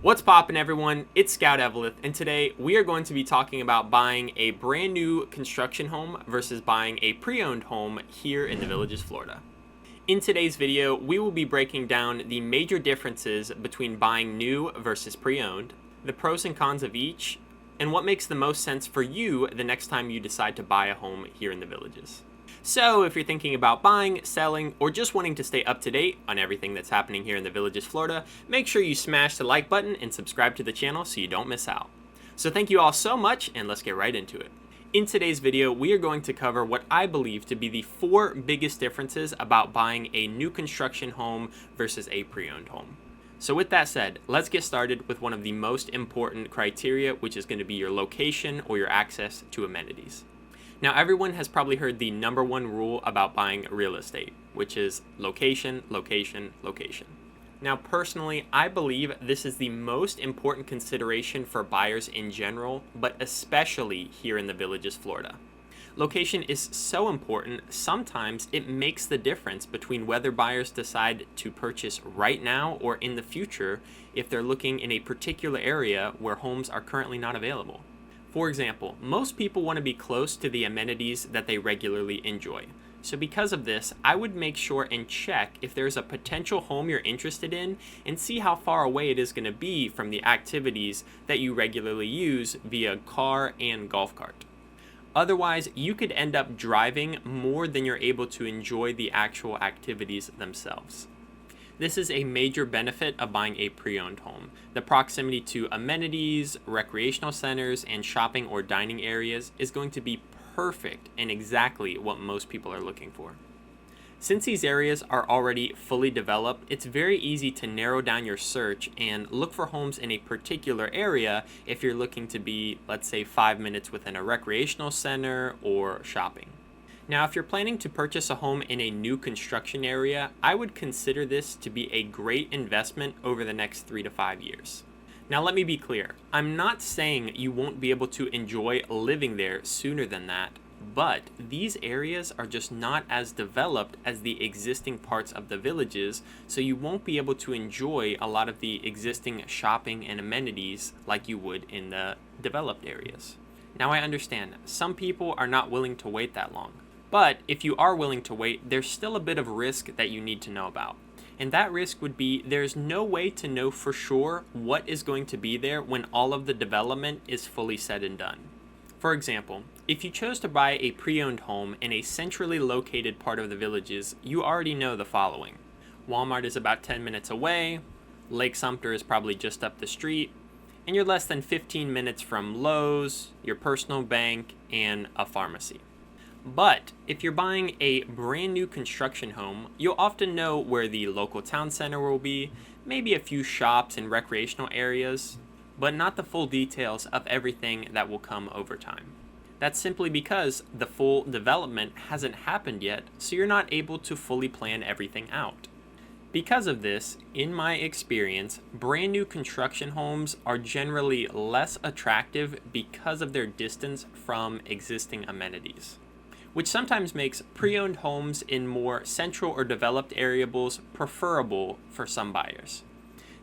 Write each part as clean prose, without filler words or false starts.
What's poppin', everyone? It's Scout Eveleth, and today we are going to be talking about buying a brand new construction home versus buying a pre-owned home here in the Villages, Florida. In today's video, we will be breaking down the major differences between buying new versus pre-owned, the pros and cons of each, and what makes the most sense for you the next time you decide to buy a home here in the Villages. So if you're thinking about buying, selling, or just wanting to stay up to date on everything that's happening here in the Villages, Florida, make sure you smash the like button and subscribe to the channel so you don't miss out. So thank you all so much, and let's get right into it. In today's video, we are going to cover what I believe to be the 4 biggest differences about buying a new construction home versus a pre-owned home. So with that said, let's get started with one of the most important criteria, which is going to be your location or your access to amenities. Now, everyone has probably heard the number one rule about buying real estate, which is location, location, location. Now, personally, I believe this is the most important consideration for buyers in general, but especially here in the Villages, Florida. Location is so important, sometimes it makes the difference between whether buyers decide to purchase right now or in the future if they're looking in a particular area where homes are currently not available. For example, most people want to be close to the amenities that they regularly enjoy. So because of this, I would make sure and check if there's a potential home you're interested in and see how far away it is going to be from the activities that you regularly use via car and golf cart. Otherwise, you could end up driving more than you're able to enjoy the actual activities themselves. This is a major benefit of buying a pre-owned home. The proximity to amenities, recreational centers, and shopping or dining areas is going to be perfect and exactly what most people are looking for. Since these areas are already fully developed, it's very easy to narrow down your search and look for homes in a particular area if you're looking to be, let's say, 5 minutes within a recreational center or shopping. Now, if you're planning to purchase a home in a new construction area, I would consider this to be a great investment over the next 3 to 5 years. Now, let me be clear. I'm not saying you won't be able to enjoy living there sooner than that, but these areas are just not as developed as the existing parts of the villages, so you won't be able to enjoy a lot of the existing shopping and amenities like you would in the developed areas. Now, I understand some people are not willing to wait that long. But if you are willing to wait, there's still a bit of risk that you need to know about. And that risk would be there's no way to know for sure what is going to be there when all of the development is fully said and done. For example, if you chose to buy a pre-owned home in a centrally located part of the villages, you already know the following. Walmart is about 10 minutes away, Lake Sumter is probably just up the street, and you're less than 15 minutes from Lowe's, your personal bank, and a pharmacy. But if you're buying a brand new construction home, you'll often know where the local town center will be, maybe a few shops and recreational areas, but not the full details of everything that will come over time. That's simply because the full development hasn't happened yet, so you're not able to fully plan everything out. Because of this, in my experience, brand new construction homes are generally less attractive because of their distance from existing amenities, which sometimes makes pre-owned homes in more central or developed areas preferable for some buyers.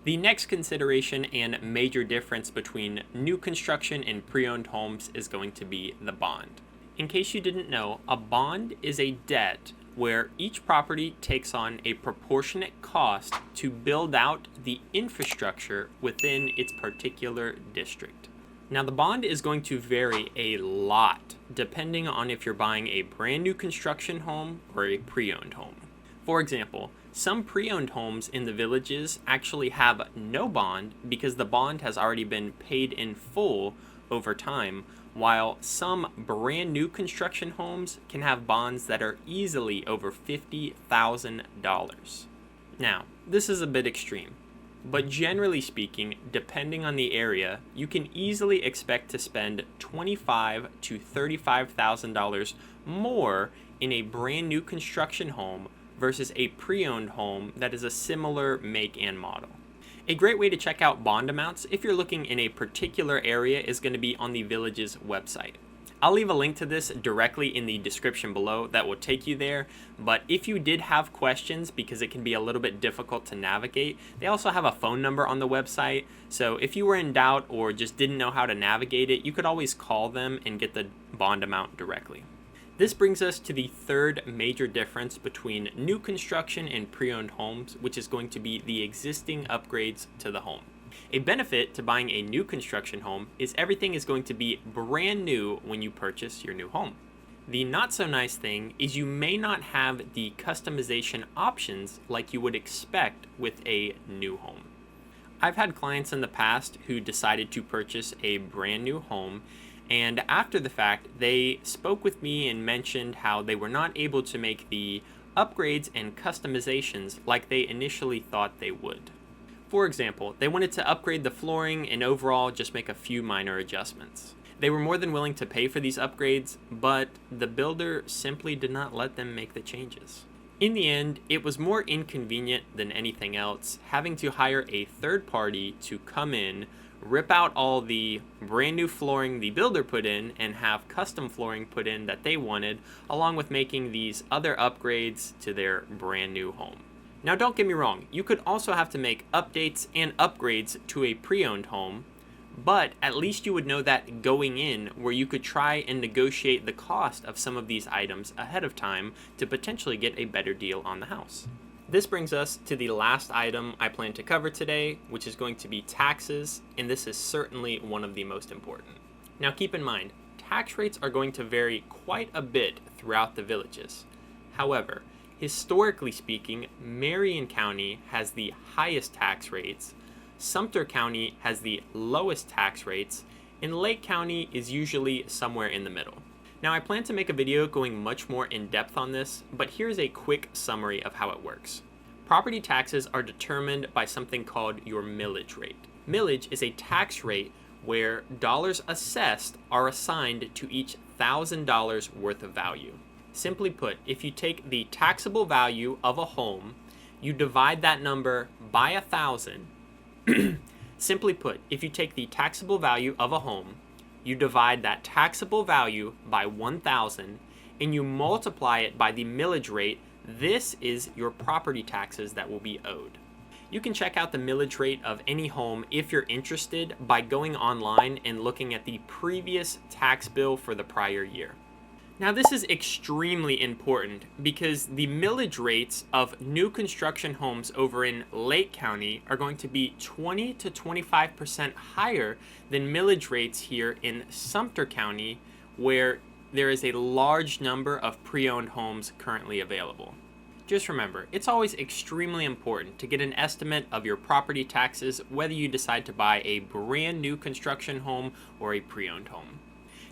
The next consideration and major difference between new construction and pre-owned homes is going to be the bond. In case you didn't know, a bond is a debt where each property takes on a proportionate cost to build out the infrastructure within its particular district. Now, the bond is going to vary a lot depending on if you're buying a brand new construction home or a pre-owned home. For example, some pre-owned homes in the villages actually have no bond because the bond has already been paid in full over time, while some brand new construction homes can have bonds that are easily over $50,000. Now, this is a bit extreme. But generally speaking, depending on the area, you can easily expect to spend $25,000 to $35,000 more in a brand new construction home versus a pre-owned home that is a similar make and model. A great way to check out bond amounts if you're looking in a particular area is going to be on the Village's website. I'll leave a link to this directly in the description below that will take you there, but if you did have questions, because it can be a little bit difficult to navigate, they also have a phone number on the website, so if you were in doubt or just didn't know how to navigate it, you could always call them and get the bond amount directly. This brings us to the third major difference between new construction and pre-owned homes, which is going to be the existing upgrades to the home. A benefit to buying a new construction home is everything is going to be brand new when you purchase your new home. The not so nice thing is you may not have the customization options like you would expect with a new home. I've had clients in the past who decided to purchase a brand new home, and after the fact they spoke with me and mentioned how they were not able to make the upgrades and customizations like they initially thought they would. For example, they wanted to upgrade the flooring and overall just make a few minor adjustments. They were more than willing to pay for these upgrades, but the builder simply did not let them make the changes. In the end, it was more inconvenient than anything else, having to hire a third party to come in, rip out all the brand new flooring the builder put in, and have custom flooring put in that they wanted, along with making these other upgrades to their brand new home. Now don't get me wrong, you could also have to make updates and upgrades to a pre-owned home, but at least you would know that going in, where you could try and negotiate the cost of some of these items ahead of time to potentially get a better deal on the house. This brings us to the last item I plan to cover today, which is going to be taxes, and this is certainly one of the most important. Now keep in mind, tax rates are going to vary quite a bit throughout the villages. However, historically speaking, Marion County has the highest tax rates, Sumter County has the lowest tax rates, and Lake County is usually somewhere in the middle. Now I plan to make a video going much more in depth on this, but here's a quick summary of how it works. Property taxes are determined by something called your millage rate. Millage is a tax rate where dollars assessed are assigned to each $1,000 worth of value. Simply put, if you take the taxable value of a home, you divide that number by 1,000. Simply put, if you take the taxable value of a home, you divide that taxable value by 1,000, and you multiply it by the millage rate, this is your property taxes that will be owed. You can check out the millage rate of any home if you're interested by going online and looking at the previous tax bill for the prior year. Now this is extremely important because the millage rates of new construction homes over in Lake County are going to be 20 to 25% higher than millage rates here in Sumter County, where there is a large number of pre-owned homes currently available. Just remember, it's always extremely important to get an estimate of your property taxes whether you decide to buy a brand new construction home or a pre-owned home.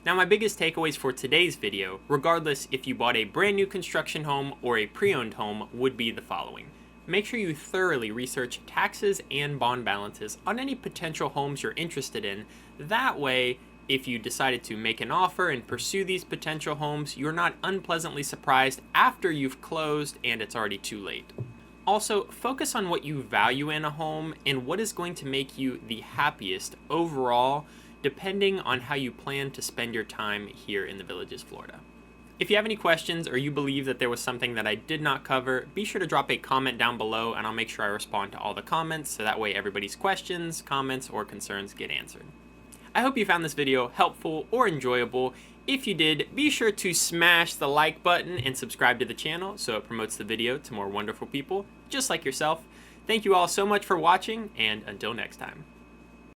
Now my biggest takeaways for today's video, regardless if you bought a brand new construction home or a pre-owned home, would be the following. Make sure you thoroughly research taxes and bond balances on any potential homes you're interested in. That way, if you decided to make an offer and pursue these potential homes, you're not unpleasantly surprised after you've closed and it's already too late. Also, focus on what you value in a home and what is going to make you the happiest overall, depending on how you plan to spend your time here in the Villages, Florida. If you have any questions or you believe that there was something that I did not cover, be sure to drop a comment down below and I'll make sure I respond to all the comments so that way everybody's questions, comments, or concerns get answered. I hope you found this video helpful or enjoyable. If you did, be sure to smash the like button and subscribe to the channel so it promotes the video to more wonderful people just like yourself. Thank you all so much for watching, and until next time.